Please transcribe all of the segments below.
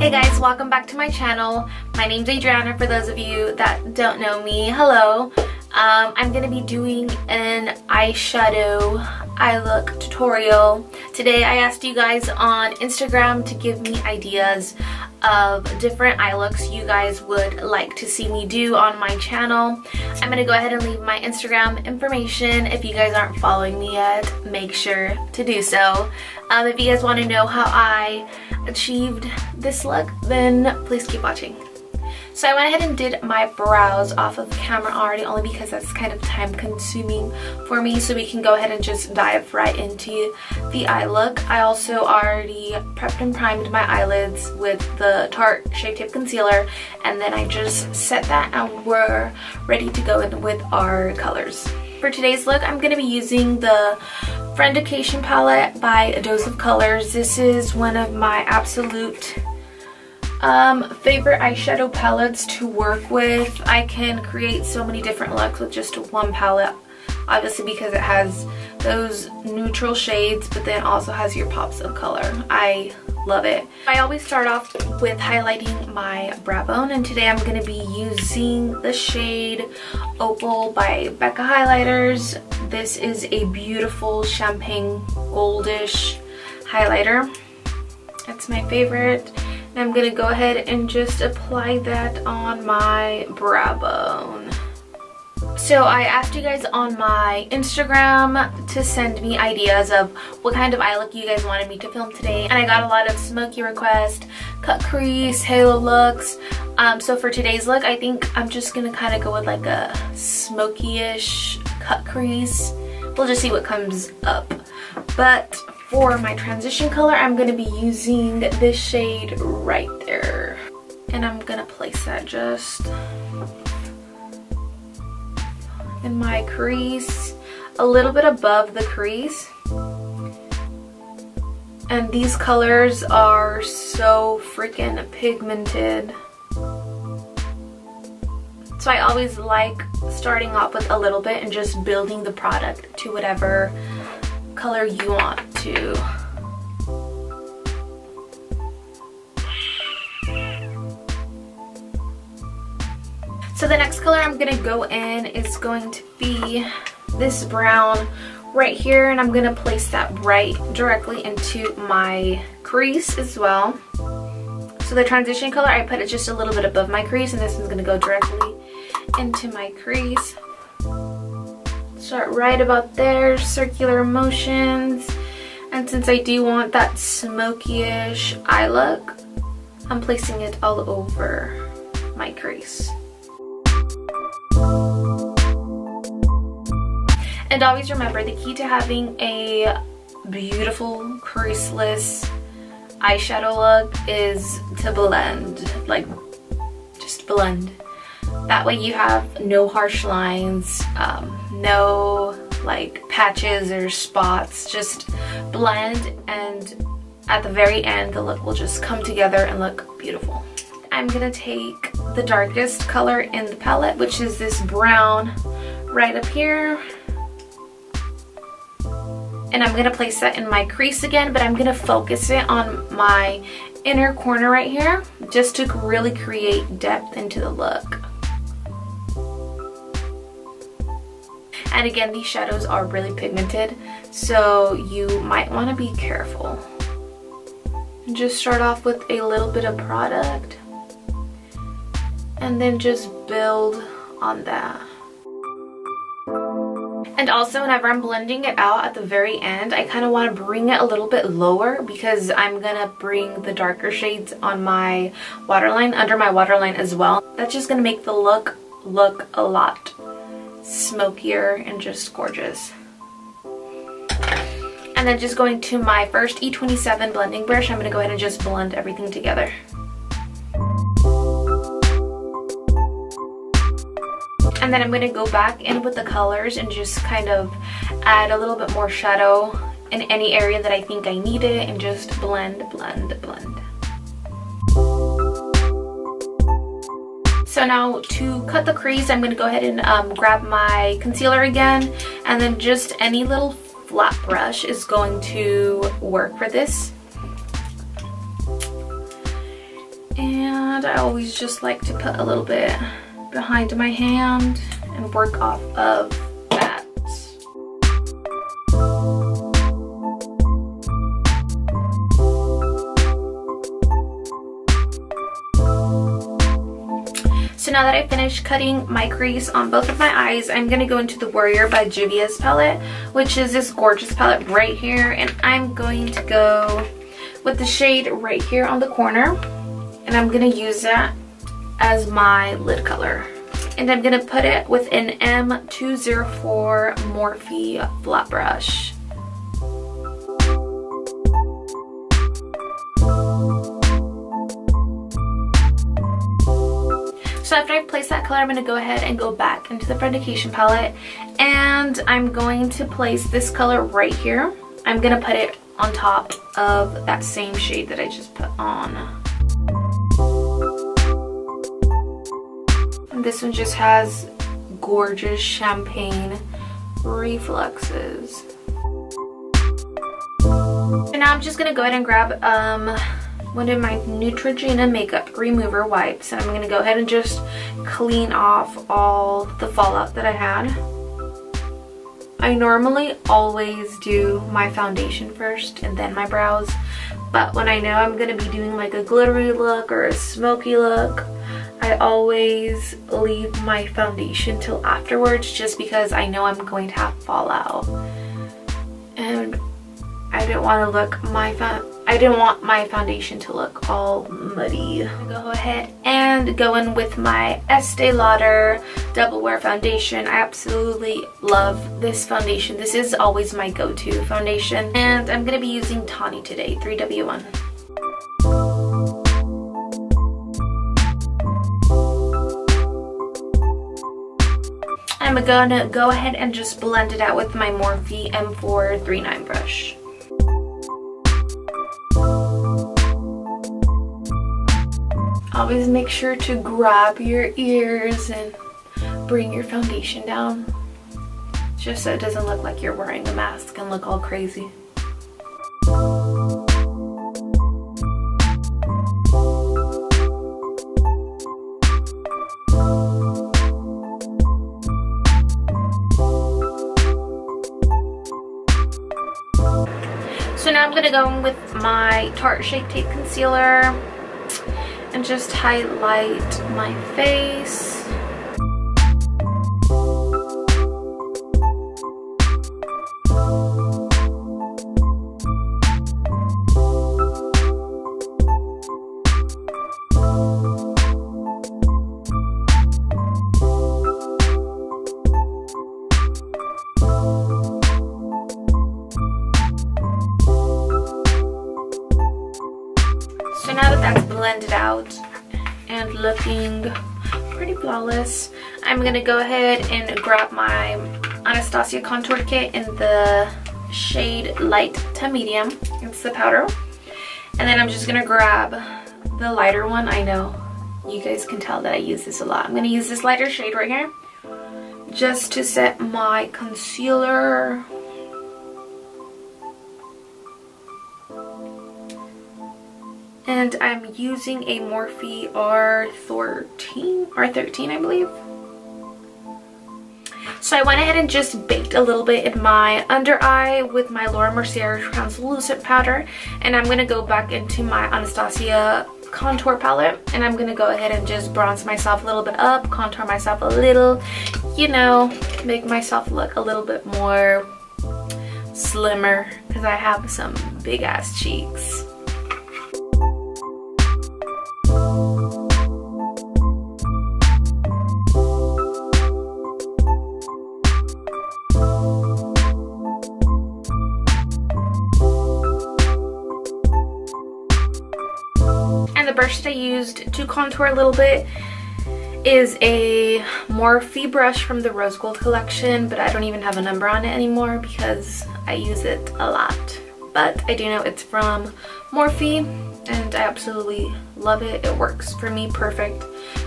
Hey guys, welcome back to my channel. My name's Adriana for those of you that don't know me. Hello. I'm going to be doing an eyeshadow eye look tutorial. Today I asked you guys on Instagram to give me ideas of different eye looks you guys would like to see me do on my channel. I'm going to go ahead and leave my Instagram information. If you guys aren't following me yet, make sure to do so. If you guys want to know how I achieved this look, then please keep watching. So I went ahead and did my brows off of camera already, only because that's kind of time consuming for me, so we can go ahead and just dive right into the eye look. I also already prepped and primed my eyelids with the Tarte Shape Tape Concealer, and then I just set that and we're ready to go in with our colors. For today's look, I'm going to be using the Friendication palette by A Dose of Colors. This is one of my absolute favorite eyeshadow palettes to work with. I can create so many different looks with just one palette, obviously because it has those neutral shades but then also has your pops of color. I love it. I always start off with highlighting my brow bone, and today I'm going to be using the shade Opal by Becca highlighters. This is a beautiful champagne goldish highlighter. That's my favorite. I'm going to go ahead and just apply that on my brow bone. So I asked you guys on my Instagram to send me ideas of what kind of eye look you guys wanted me to film today, and I got a lot of smoky requests, cut crease, halo looks. So for today's look, I think I'm just going to kind of go with like a smoky-ish cut crease. We'll just see what comes up. But for my transition color, I'm going to be using this shade right there. And I'm going to place that just in my crease, a little bit above the crease. And these colors are so freaking pigmented. So I always like starting off with a little bit and just building the product to whatever color you want to. So the next color I'm gonna go in is going to be this brown right here, and I'm gonna place that right directly into my crease as well. So the transition color, I put it just a little bit above my crease, and this one's gonna go directly into my crease. Start right about there, circular motions. And since I do want that smoky-ish eye look, I'm placing it all over my crease. And always remember, the key to having a beautiful creaseless eyeshadow look is to blend, like just blend. That way you have no harsh lines, no like patches or spots. Just blend, and at the very end the look will just come together and look beautiful. I'm gonna take the darkest color in the palette, which is this brown right up here, and I'm gonna place that in my crease again, but I'm gonna focus it on my inner corner right here just to really create depth into the look. And again, these shadows are really pigmented, so you might want to be careful. And just start off with a little bit of product and then just build on that. And also, whenever I'm blending it out at the very end, I kind of want to bring it a little bit lower because I'm going to bring the darker shades on my waterline, under my waterline as well. That's just going to make the look a lot smokier and just gorgeous. And then just going to my first E27 blending brush, I'm going to go ahead and just blend everything together. And then I'm going to go back in with the colors and just kind of add a little bit more shadow in any area that I think I need it, and just blend, blend, blend. So now to cut the crease, I'm going to go ahead and grab my concealer again, and then just any little flat brush is going to work for this. And I always just like to put a little bit behind my hand and work off of that. So now that I finished cutting my crease on both of my eyes, I'm going to go into the Warrior by Juvia's palette, which is this gorgeous palette right here. And I'm going to go with the shade right here on the corner. And I'm going to use that as my lid color. And I'm going to put it with an M204 Morphe flat brush. So after I've placed that color, I'm going to go ahead and go back into the Friendication palette. And I'm going to place this color right here. I'm going to put it on top of that same shade that I just put on. And this one just has gorgeous champagne reflexes. And now I'm just going to go ahead and grab one of my Neutrogena makeup remover wipes, and I'm going to go ahead and just clean off all the fallout that I had. I normally always do my foundation first and then my brows, but when I know I'm going to be doing like a glittery look or a smoky look, I always leave my foundation till afterwards, just because I know I'm going to have fallout. And I didn't want my foundation to look all muddy. I'm gonna go ahead and go in with my Estee Lauder Double Wear Foundation. I absolutely love this foundation. This is always my go-to foundation. And I'm gonna be using Tawny today, 3W1. I'm gonna go ahead and just blend it out with my Morphe M439 brush. Always make sure to grab your ears and bring your foundation down, just so it doesn't look like you're wearing a mask and look all crazy. So now I'm going to go in with my Tarte Shape Tape Concealer and just highlight my face. So now that that's blended out and looking pretty flawless, I'm gonna go ahead and grab my Anastasia contour kit in the shade light to medium. It's the powder. And then I'm just gonna grab the lighter one. I know you guys can tell that I use this a lot. I'm gonna use this lighter shade right here just to set my concealer. And I'm using a Morphe R13 I believe. So I went ahead and just baked a little bit in my under eye with my Mercier translucent powder, and I'm going to go back into my Anastasia contour palette, and I'm going to go ahead and just bronze myself a little bit up, contour myself a little, you know, make myself look a little bit more slimmer because I have some big ass cheeks. And the brush that I used to contour a little bit is a Morphe brush from the Rose Gold collection, but I don't even have a number on it anymore because I use it a lot. But I do know it's from Morphe and I absolutely love it. It works for me perfect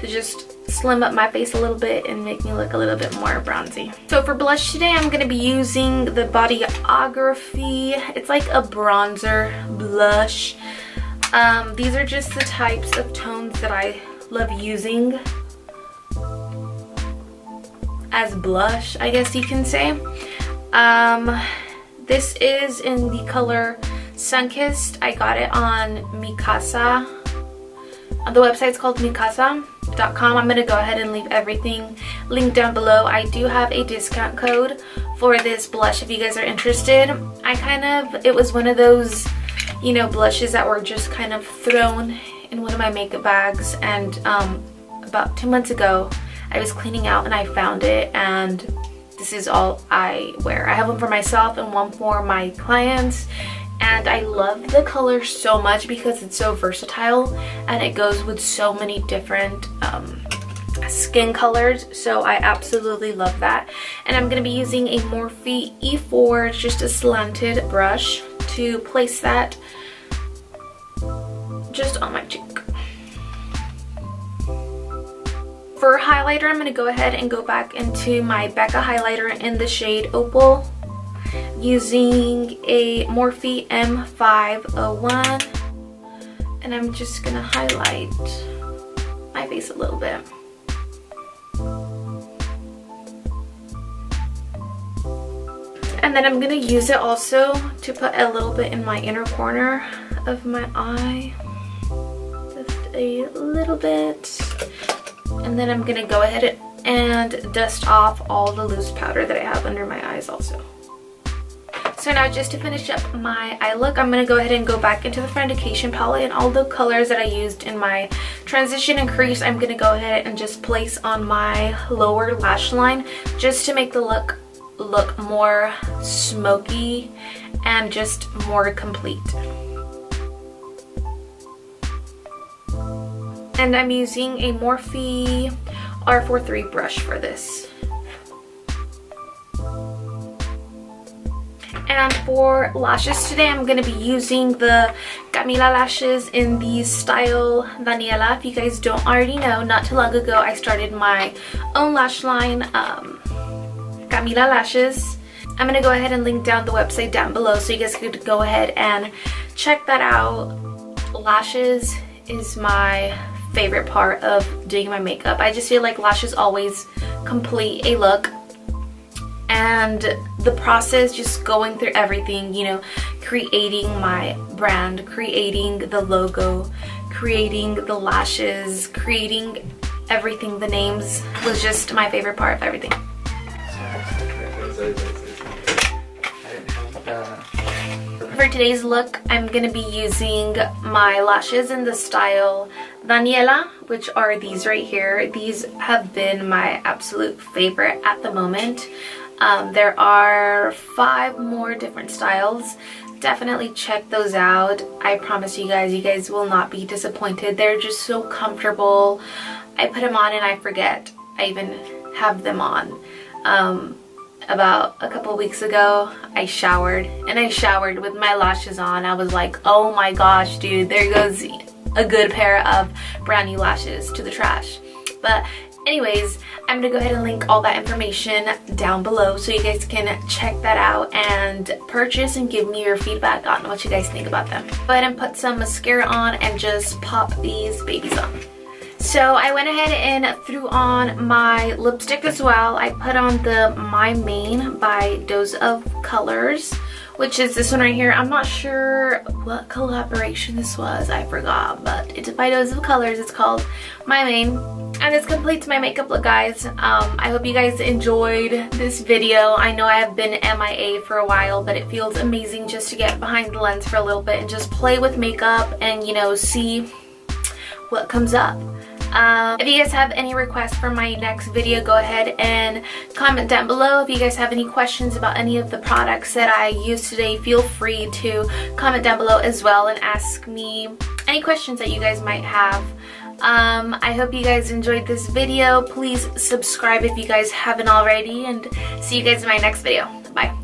to just slim up my face a little bit and make me look a little bit more bronzy. So for blush today, I'm going to be using the Bodyography. It's like a bronzer blush. These are just the types of tones that I love using as blush, I guess you can say. This is in the color Sunkissed. I got it on Mikasa. The website's called Mikasa.com. I'm gonna go ahead and leave everything linked down below. I do have a discount code for this blush if you guys are interested. It was one of those, you know, blushes that were just kind of thrown in one of my makeup bags, and about 2 months ago I was cleaning out and I found it, and this is all I wear. I have one for myself and one for my clients, and I love the color so much because it's so versatile and it goes with so many different skin colors, so I absolutely love that. And I'm going to be using a Morphe E4, it's just a slanted brush, to place that just on my cheek. For highlighter, I'm going to go ahead and go back into my Becca highlighter in the shade Opal, using a Morphe M501, and I'm just going to highlight my face a little bit. And then I'm going to use it also to put a little bit in my inner corner of my eye, just a little bit. And then I'm going to go ahead and dust off all the loose powder that I have under my eyes also. So now, just to finish up my eye look, I'm going to go ahead and go back into the Friendication palette, and all the colors that I used in my transition and crease, I'm going to go ahead and just place on my lower lash line, just to make the look more smoky and just more complete. And I'm using a Morphe R43 brush for this. And for lashes today, I'm going to be using the Camila Lashes in the style Daniela. If you guys don't already know, not too long ago I started my own lash line, Camila Lashes. I'm going to go ahead and link down the website down below so you guys could go ahead and check that out. Lashes is my favorite part of doing my makeup. I just feel like lashes always complete a look, and the process, just going through everything, you know, creating my brand, creating the logo, creating the lashes, creating everything, the names, was just my favorite part of everything. For today's look, I'm going to be using my lashes in the style Daniela, which are these right here. These have been my absolute favorite at the moment. There are 5 more different styles. Definitely check those out. I promise you guys will not be disappointed. They're just so comfortable. I put them on and I forget I even have them on. About a couple weeks ago, I showered with my lashes on. I was like, oh my gosh, dude, there goes a good pair of brand new lashes to the trash. But anyways, I'm gonna go ahead and link all that information down below so you guys can check that out and purchase and give me your feedback on what you guys think about them. Go ahead and put some mascara on and just pop these babies on. So I went ahead and threw on my lipstick as well. I put on the My Main by Dose of Colors, which is this one right here. I'm not sure what collaboration this was, I forgot, but it's by Dose of Colors. It's called My Main, and this completes my makeup look, guys. I hope you guys enjoyed this video. I know I have been MIA for a while, but it feels amazing just to get behind the lens for a little bit and just play with makeup and, you know, see what comes up. If you guys have any requests for my next video, go ahead and comment down below. If you guys have any questions about any of the products that I used today, feel free to comment down below as well and ask me any questions that you guys might have. I hope you guys enjoyed this video. Please subscribe if you guys haven't already, and see you guys in my next video. Bye.